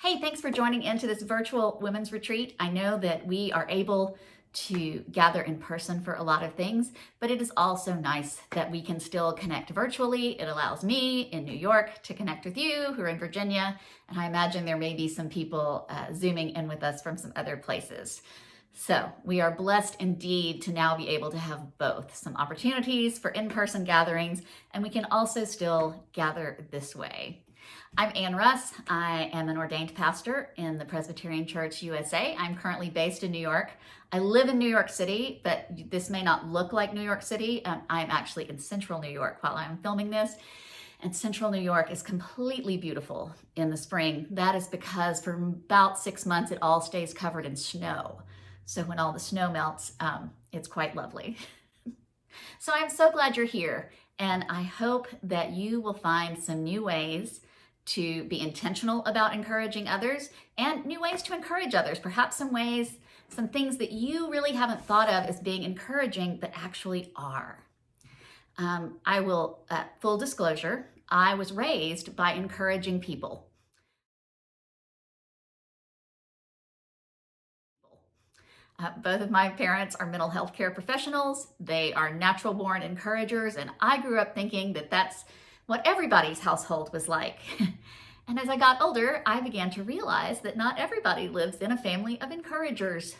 Hey, thanks for joining into this virtual women's retreat. I know that we are able to gather in person for a lot of things, but it is also nice that we can still connect virtually. It allows me in New York to connect with you who are in Virginia, and I imagine there may be some people Zooming in with us from some other places. So we are blessed indeed to now be able to have both some opportunities for in-person gatherings, and we can also still gather this way. I'm Russ. I am an ordained pastor in the Presbyterian Church USA. I'm currently based in New York. I live in New York City, but this may not look like New York City. I'm actually in central New York while I'm filming this. And central New York is completely beautiful in the spring. That is because for about 6 months, it all stays covered in snow. So when all the snow melts, it's quite lovely. So I'm so glad you're here. And I hope that you will find some new ways to be intentional about encouraging others and new ways to encourage others. Perhaps some things that you really haven't thought of as being encouraging, but actually are. I will, full disclosure, I was raised by encouraging people. Both of my parents are mental health care professionals. They are natural born encouragers, and I grew up thinking that that's what everybody's household was like. And as I got older, I began to realize that not everybody lives in a family of encouragers.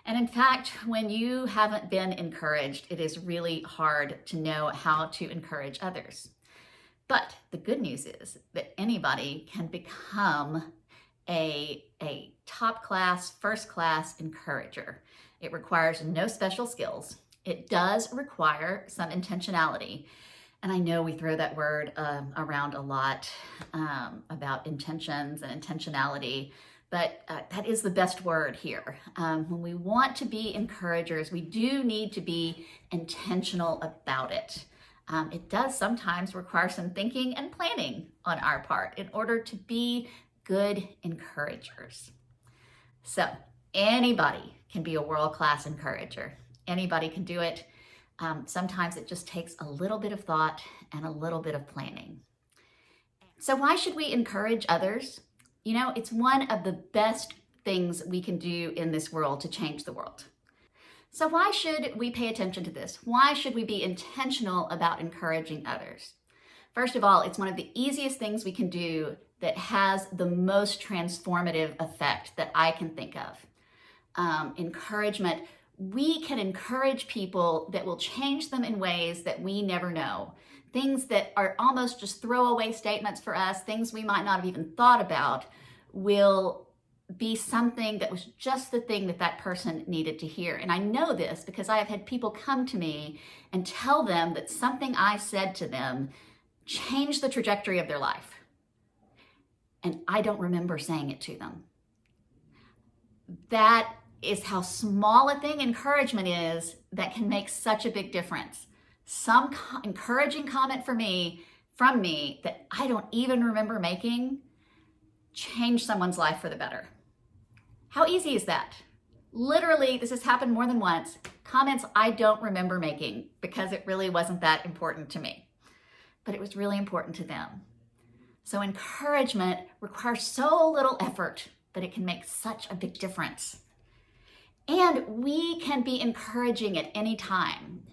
And in fact, when you haven't been encouraged, it is really hard to know how to encourage others. But the good news is that anybody can become a top class, first class encourager. It requires no special skills. It does require some intentionality. And I know we throw that word around a lot about intentions and intentionality. But that is the best word here. When we want to be encouragers, we do need to be intentional about it. It does sometimes require some thinking and planning on our part in order to be good encouragers. So anybody can be a world-class encourager. Anybody can do it. Sometimes it just takes a little bit of thought and a little bit of planning. So why should we encourage others? You know, it's one of the best things we can do in this world to change the world. So why should we pay attention to this? Why should we be intentional about encouraging others? First of all, it's one of the easiest things we can do that has the most transformative effect that I can think of. Encouragement. We can encourage people that will change them in ways that we never know. Things that are almost just throwaway statements for us, things we might not have even thought about, will be something that was just the thing that person needed to hear. And I know this because I have had people come to me and tell them that something I said to them changed the trajectory of their life. And I don't remember saying it to them. That is how small a thing encouragement is that can make such a big difference. Some encouraging comment from me that I don't even remember making changed someone's life for the better. How easy is that? Literally, this has happened more than once. Comments I don't remember making because it really wasn't that important to me, but it was really important to them. So encouragement requires so little effort, but it can make such a big difference. And we can be encouraging at any time.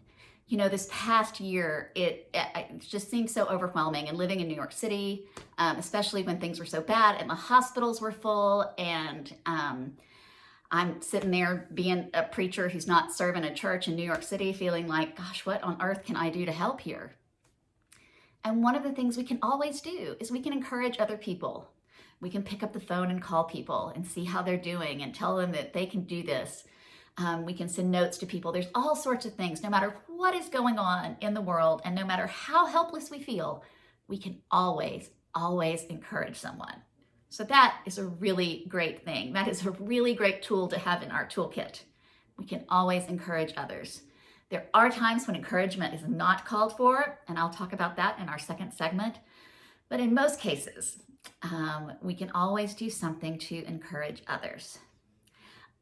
You know, this past year, it just seemed so overwhelming. And living in New York City, especially when things were so bad and the hospitals were full, and I'm sitting there being a preacher who's not serving a church in New York City, feeling like, gosh, what on earth can I do to help here? And one of the things we can always do is we can encourage other people. We can pick up the phone and call people and see how they're doing and tell them that they can do this. We can send notes to people. There's all sorts of things. No matter what is going on in the world and no matter how helpless we feel, we can always encourage someone. So that is a really great thing. That is a really great tool to have in our toolkit. We can always encourage others. There are times when encouragement is not called for, and I'll talk about that in our second segment. But in most cases, we can always do something to encourage others.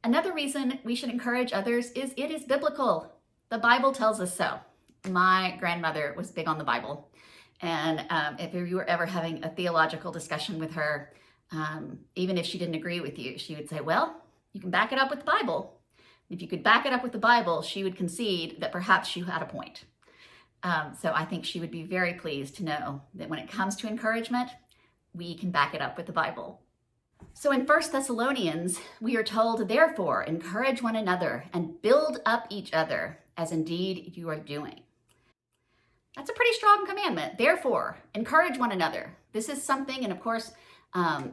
Another reason we should encourage others is it is biblical. The Bible tells us so. My grandmother was big on the Bible. And if you were ever having a theological discussion with her, even if she didn't agree with you, she would say, well, you can back it up with the Bible. If you could back it up with the Bible, she would concede that perhaps you had a point. So I think she would be very pleased to know that when it comes to encouragement, we can back it up with the Bible. So in 1 Thessalonians, we are told, therefore, encourage one another and build up each other, as indeed you are doing. That's a pretty strong commandment. Therefore, encourage one another. This is something, and of course,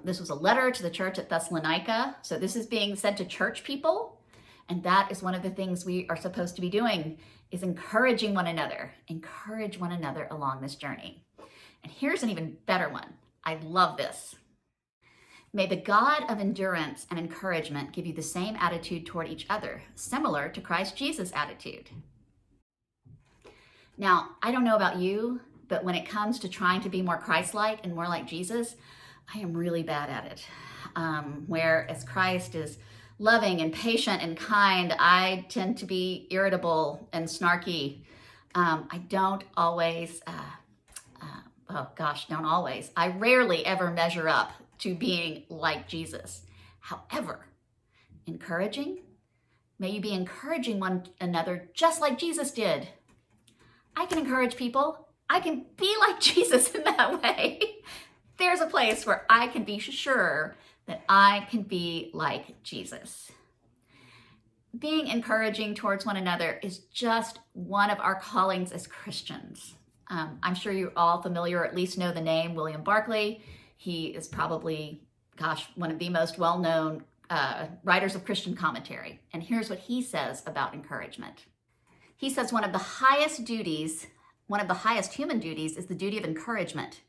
this was a letter to the church at Thessalonica. So this is being said to church people. And that is one of the things we are supposed to be doing, is encouraging one another. Encourage one another along this journey. And here's an even better one. I love this. May the God of endurance and encouragement give you the same attitude toward each other, similar to Christ Jesus' attitude. Now, I don't know about you, but when it comes to trying to be more Christ-like and more like Jesus, I am really bad at it. Whereas Christ is loving and patient and kind, I tend to be irritable and snarky. I don't always, don't always. I rarely ever measure up to being like Jesus. However, encouraging, may you be encouraging one another just like Jesus did. I can encourage people. I can be like Jesus in that way. There's a place where I can be sure that I can be like Jesus. Being encouraging towards one another is just one of our callings as Christians. I'm sure you're all familiar, or at least know the name William Barkley. He is probably, one of the most well-known writers of Christian commentary. And here's what he says about encouragement. He says one of the highest human duties is the duty of encouragement.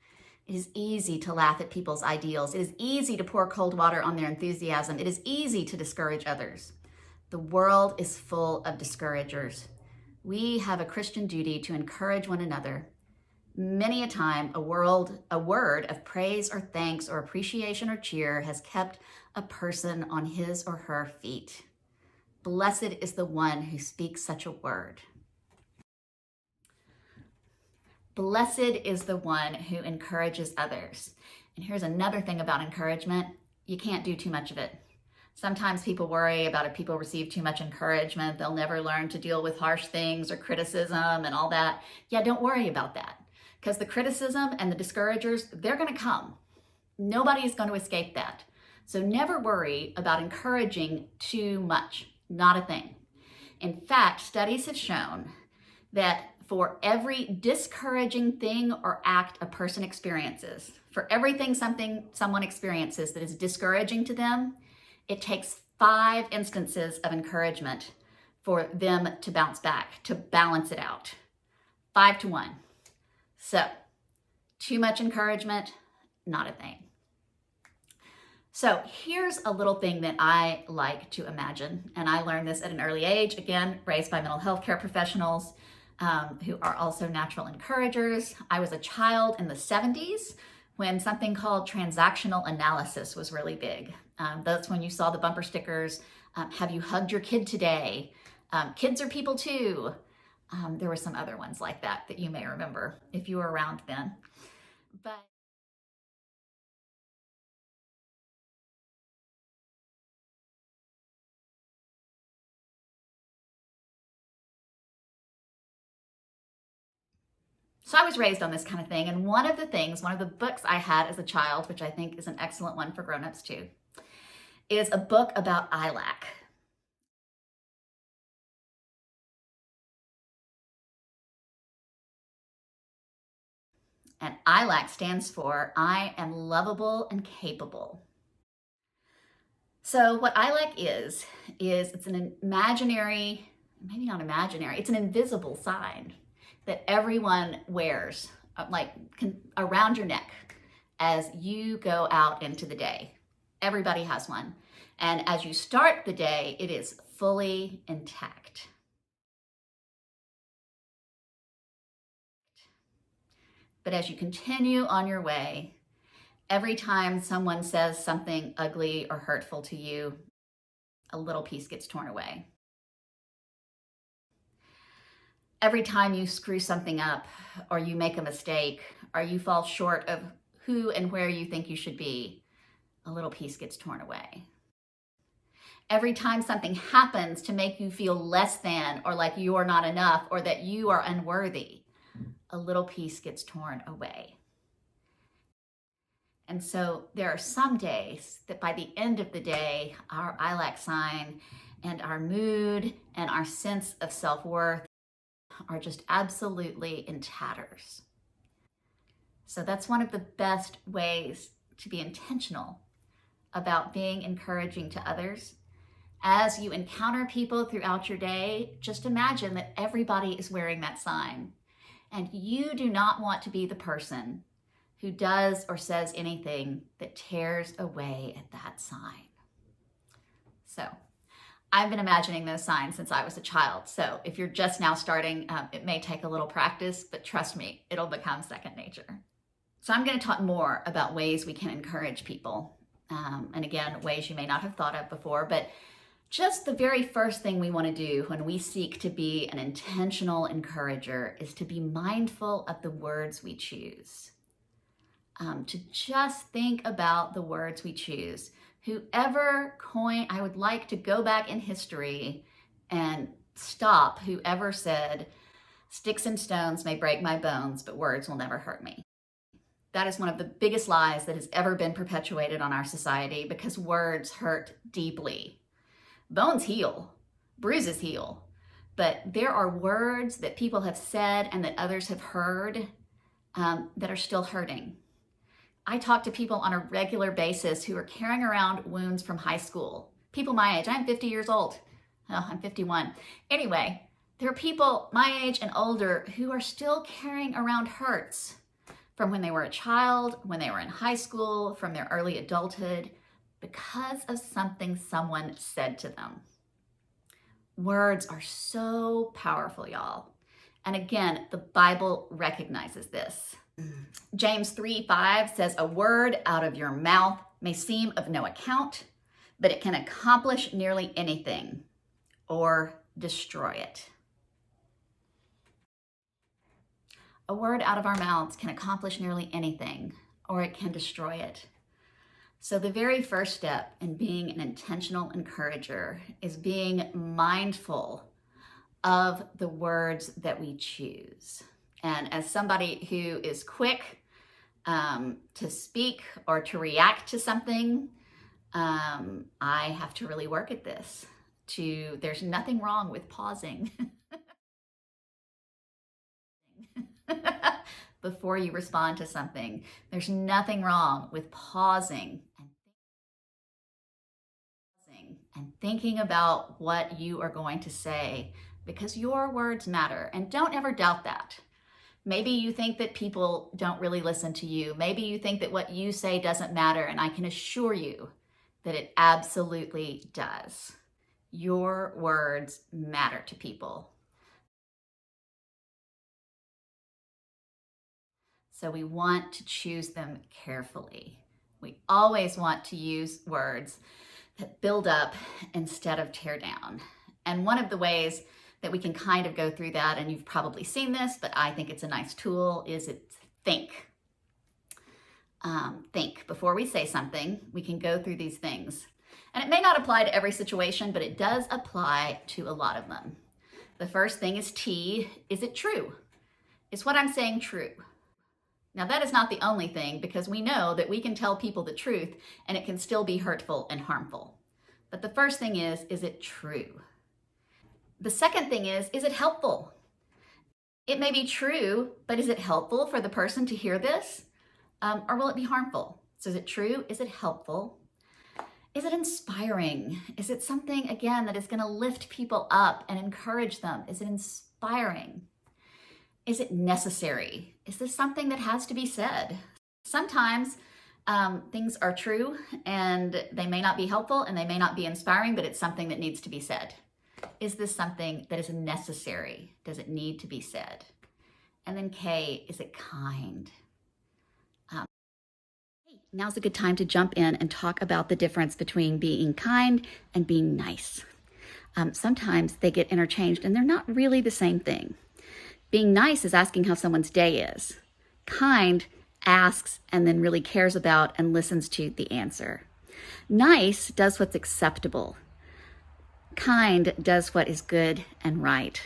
It is easy to laugh at people's ideals. It is easy to pour cold water on their enthusiasm. It is easy to discourage others. The world is full of discouragers. We have a Christian duty to encourage one another. Many a time, a word of praise or thanks or appreciation or cheer has kept a person on his or her feet. Blessed is the one who speaks such a word. Blessed is the one who encourages others. And here's another thing about encouragement. You can't do too much of it. Sometimes people worry about if people receive too much encouragement, they'll never learn to deal with harsh things or criticism and all that. Yeah, don't worry about that. Because the criticism and the discouragers, they're going to come. Nobody is going to escape that. So never worry about encouraging too much. Not a thing. In fact, studies have shown that for every discouraging thing or act a person experiences, for everything someone experiences that is discouraging to them, it takes 5 instances of encouragement for them to bounce back, to balance it out. 5 to 1. So, too much encouragement, not a thing. So here's a little thing that I like to imagine, and I learned this at an early age, again, raised by mental health care professionals who are also natural encouragers. I was a child in the 70s when something called transactional analysis was really big. That's when you saw the bumper stickers, have you hugged your kid today? Kids are people too. There were some other ones like that you may remember if you were around then. But so I was raised on this kind of thing, and one of the books I had as a child, which I think is an excellent one for grown-ups too, is a book about ILAC. And ILAC stands for I Am Lovable and Capable. So what ILAC is it's an imaginary, maybe not imaginary, it's an invisible sign that everyone wears around your neck as you go out into the day. Everybody has one. And as you start the day, it is fully intact. But as you continue on your way, every time someone says something ugly or hurtful to you, a little piece gets torn away. Every time you screw something up, or you make a mistake, or you fall short of who and where you think you should be, a little piece gets torn away. Every time something happens to make you feel less than, or like you are not enough, or that you are unworthy, a little piece gets torn away. And so there are some days that by the end of the day, our I lack sign and our mood and our sense of self-worth are just absolutely in tatters. So that's one of the best ways to be intentional about being encouraging to others. As you encounter people throughout your day, just imagine that everybody is wearing that sign. And you do not want to be the person who does or says anything that tears away at that sign. So I've been imagining those signs since I was a child. So if you're just now starting, it may take a little practice, but trust me, it'll become second nature. So I'm going to talk more about ways we can encourage people. And again, ways you may not have thought of before, but just the very first thing we want to do when we seek to be an intentional encourager is to be mindful of the words we choose. To just think about the words we choose. I would like to go back in history and stop whoever said, "Sticks and stones may break my bones, but words will never hurt me." That is one of the biggest lies that has ever been perpetuated on our society, because words hurt deeply. Bones heal, bruises heal, but there are words that people have said and that others have heard that are still hurting. I talk to people on a regular basis who are carrying around wounds from high school. People my age. I'm 50 years old. Oh, I'm 51. Anyway, there are people my age and older who are still carrying around hurts from when they were a child, when they were in high school, from their early adulthood, because of something someone said to them. Words are so powerful, y'all. And again, the Bible recognizes this. James 3:5 says, "A word out of your mouth may seem of no account, but it can accomplish nearly anything or destroy it." A word out of our mouths can accomplish nearly anything, or it can destroy it. So the very first step in being an intentional encourager is being mindful of the words that we choose. And as somebody who is quick to speak or to react to something, I have to really work at this. There's nothing wrong with pausing before you respond to something. There's nothing wrong with pausing and thinking about what you are going to say, because your words matter. And don't ever doubt that. Maybe you think that people don't really listen to you. Maybe you think that what you say doesn't matter, and I can assure you that it absolutely does. Your words matter to people. So we want to choose them carefully. We always want to use words that build up instead of tear down. And one of the ways that we can kind of go through that, and you've probably seen this, but I think it's a nice tool, is it's think. Think. Before we say something, we can go through these things. And it may not apply to every situation, but it does apply to a lot of them. The first thing is T. Is it true? Is what I'm saying true? Now, that is not the only thing, because we know that we can tell people the truth and it can still be hurtful and harmful. But the first thing is it true? The second thing is it helpful? It may be true, but is it helpful for the person to hear this? Or will it be harmful? So is it true? Is it helpful? Is it inspiring? Is it something, again, that is going to lift people up and encourage them? Is it inspiring? Is it necessary? Is this something that has to be said? Sometimes things are true and they may not be helpful and they may not be inspiring, but it's something that needs to be said. Is this something that is necessary? Does it need to be said? And then K, is it kind? Now's a good time to jump in and talk about the difference between being kind and being nice. Sometimes they get interchanged and they're not really the same thing. Being nice is asking how someone's day is. Kind asks and then really cares about and listens to the answer. Nice does what's acceptable. Kind does what is good and right.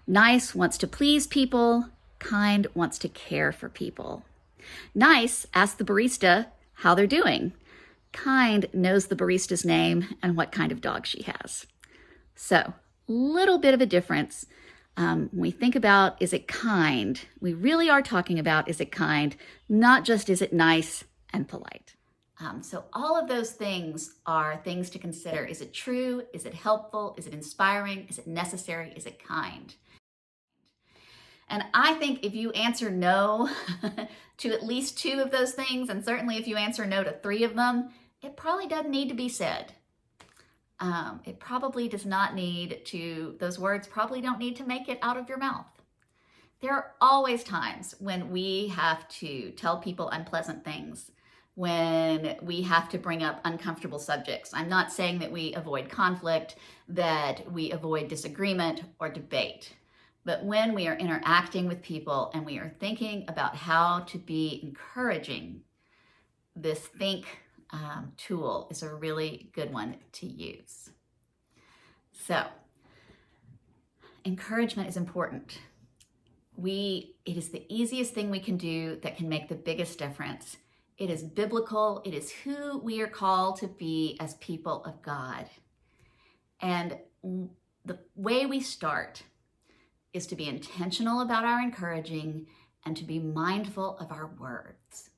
Nice wants to please people. Kind wants to care for people. Nice asks the barista how they're doing. Kind knows the barista's name and what kind of dog she has. So, little bit of a difference. When we think about, is it kind? We really are talking about, is it kind? Not just, is it nice and polite? So all of those things are things to consider. Is it true? Is it helpful? Is it inspiring? Is it necessary? Is it kind? And I think if you answer no to at least 2 of those things, and certainly if you answer no to 3 of them, it probably doesn't need to be said. It probably does not need to, those words probably don't need to make it out of your mouth. There are always times when we have to tell people unpleasant things, when we have to bring up uncomfortable subjects. I'm not saying that we avoid conflict, that we avoid disagreement or debate. But when we are interacting with people and we are thinking about how to be encouraging, this think tool is a really good one to use. So, encouragement is important. It is the easiest thing we can do that can make the biggest difference. It is biblical. It is who we are called to be as people of God. And the way we start is to be intentional about our encouraging and to be mindful of our words.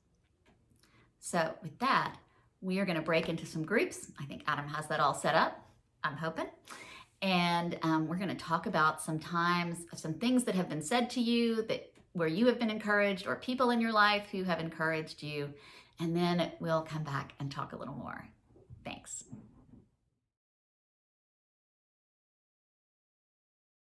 So with that, we are going to break into some groups. I think Adam has that all set up, I'm hoping. And we're going to talk about some things that have been said to you where you have been encouraged, or people in your life who have encouraged you. And then we'll come back and talk a little more. Thanks.